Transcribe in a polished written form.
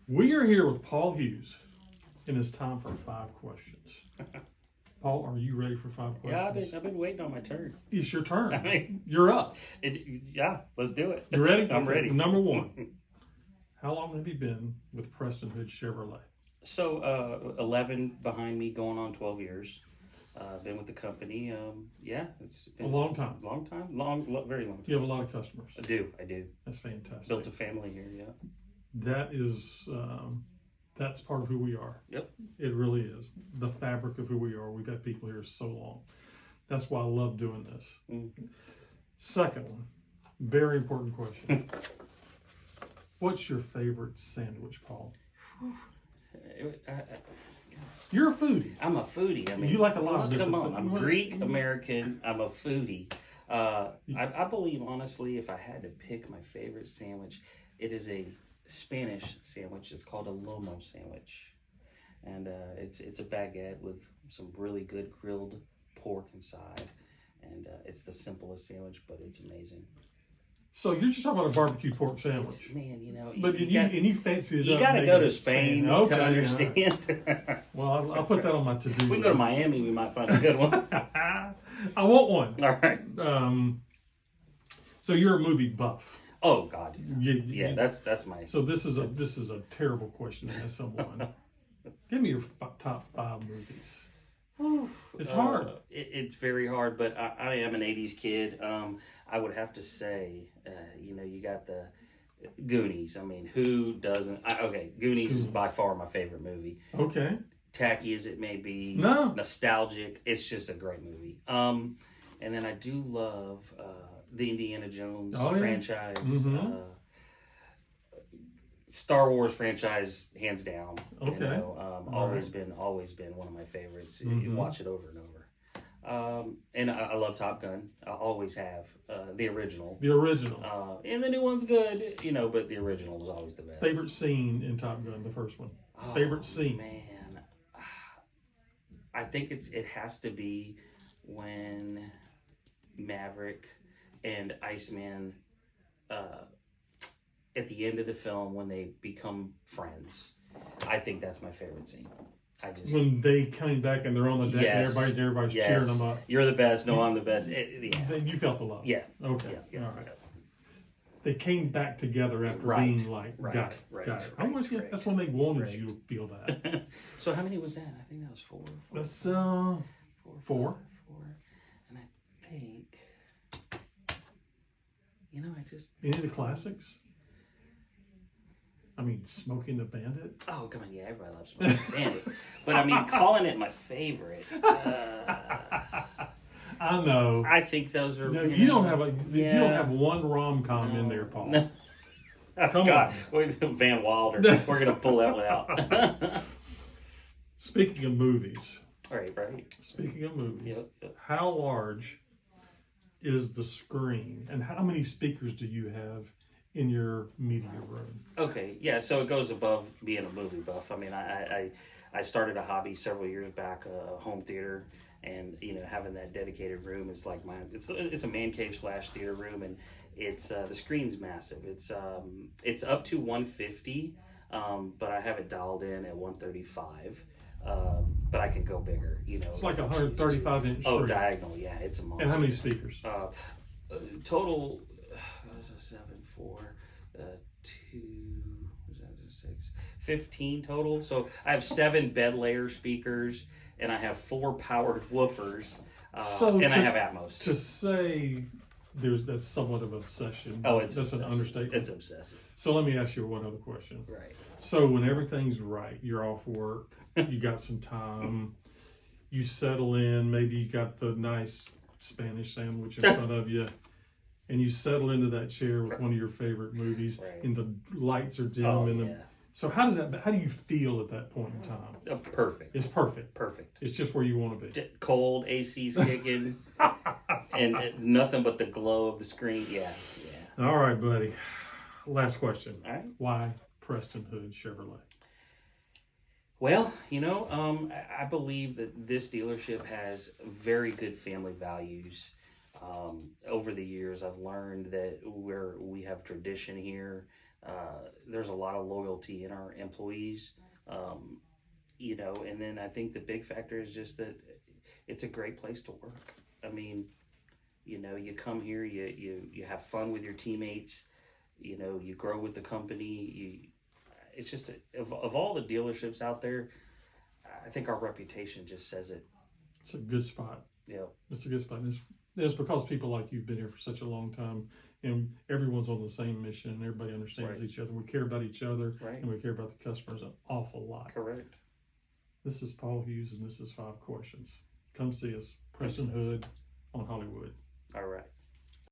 We are here with Paul Hughes, and it's time for 5 questions. Paul, are you ready for 5 questions? Yeah, I've been waiting on my turn. It's your turn. I mean, You're up. Yeah, let's do it. You ready? I'm Okay. ready. Number 1. How long have you been with Preston Hood Chevrolet? So, 11 behind me, going on 12 years. Been with the company. It's been A long time. Very long time. You have a lot of customers. I do. That's fantastic. Built a family here. Yeah. That is, that's part of who we are. Yep. It really is. The fabric of who we are. We've had people here so long. That's why I love doing this. Mm-hmm. Second one, very important question. What's your favorite sandwich, Paul? You're a foodie. I'm a foodie. I mean, you like a lot of different Come on, things. I'm Greek American. I'm a foodie. I believe honestly, if I had to pick my favorite sandwich, it is a Spanish sandwich. It's called a lomo sandwich, and it's a baguette with some really good grilled pork inside, and it's the simplest sandwich, but it's amazing. So you're just talking about a barbecue pork sandwich. Man, But you fancy it you up. got to go to Spain to Okay, understand. Well, I'll put that on my to-do list. We can go to Miami. We might find a good one. I want one. All right. So you're a movie buff. Oh God. Yeah, that's my. So this is a terrible question to ask someone. Give me your top 5 movies. It's hard. It's very hard, but I am an '80s kid. I would have to say, you got the Goonies. I mean, who doesn't? Goonies is by far my favorite movie. Okay. Tacky as it may be, nostalgic. It's just a great movie. And then I do love the Indiana Jones franchise. Mm-hmm. Star Wars franchise, hands down. Okay. Always been one of my favorites. Mm-hmm. You watch it over and over. And I love Top Gun. I always have. The original. The original. And the new one's good, but the original was always the best. Favorite scene in Top Gun, the first one. Favorite scene. Man, I think it has to be when Maverick and Iceman. At the end of the film, when they become friends, I think that's my favorite scene. When they came back and they're on the deck and everybody's cheering them up. You're the best. No, I'm the best. You felt the love. Yeah. Okay. Yeah. All right. They came back together after being like, got it. I'm with you. That's when they wanted you to feel that. So how many was that? I think that was 4. That's 4. And I think, Any of the classics? I mean, Smoking the Bandit? Oh, come on. Yeah, everybody loves Smoking the Bandit. But I mean, calling it my favorite. I know. I think those are. No, you don't have one rom-com in there, Paul. No. Come on. Van Wilder. We're going to pull that one out. Speaking of movies. Right. Speaking of movies. Yep. How large is the screen and how many speakers do you have in your media room? Okay, yeah, so it goes above being a movie buff. I mean, I started a hobby several years back, home theater, and having that dedicated room is like it's a man cave / theater room, and it's the screen's massive. It's up to 150, but I have it dialed in at 135. But I can go bigger, It's like a 135-inch screen. Oh, diagonal, yeah, it's a monster. And how many speakers? Total, 7, 4, 2, 6, 15 total. So I have 7 bed layer speakers, and I have 4 powered woofers, and I have Atmos. To say that's somewhat of an obsession. Oh, that's an understatement. It's obsessive. So let me ask you one other question. Right. So when everything's right, you're off work, you got some time, you settle in, maybe you got the nice Spanish sandwich in front of you, and you settle into that chair with one of your favorite movies, and the lights are dim. So how do you feel at that point in time? Perfect. It's perfect. Perfect. It's just where you want to be. Cold, AC's kicking, and nothing but the glow of the screen. Yeah. All right, buddy. Last question. All right. Why Preston Hood Chevrolet? Well, I believe that this dealership has very good family values. Over the years, I've learned that we have tradition here. there's a lot of loyalty in our employees. You know, and then I think the big factor is just that it's a great place to work. I mean, you know, you come here, you have fun with your teammates, you know, you grow with the company. It's just, of all the dealerships out there, I think our reputation just says it. It's a good spot. Yeah. It's a good spot. It's because people like you've been here for such a long time, and everyone's on the same mission, and everybody understands Right. each other. We care about each other, Right. and we care about the customers an awful lot. Correct. This is Paul Hughes, and this is 5 Questions. Come see us, Preston Hood on Hollywood. All right.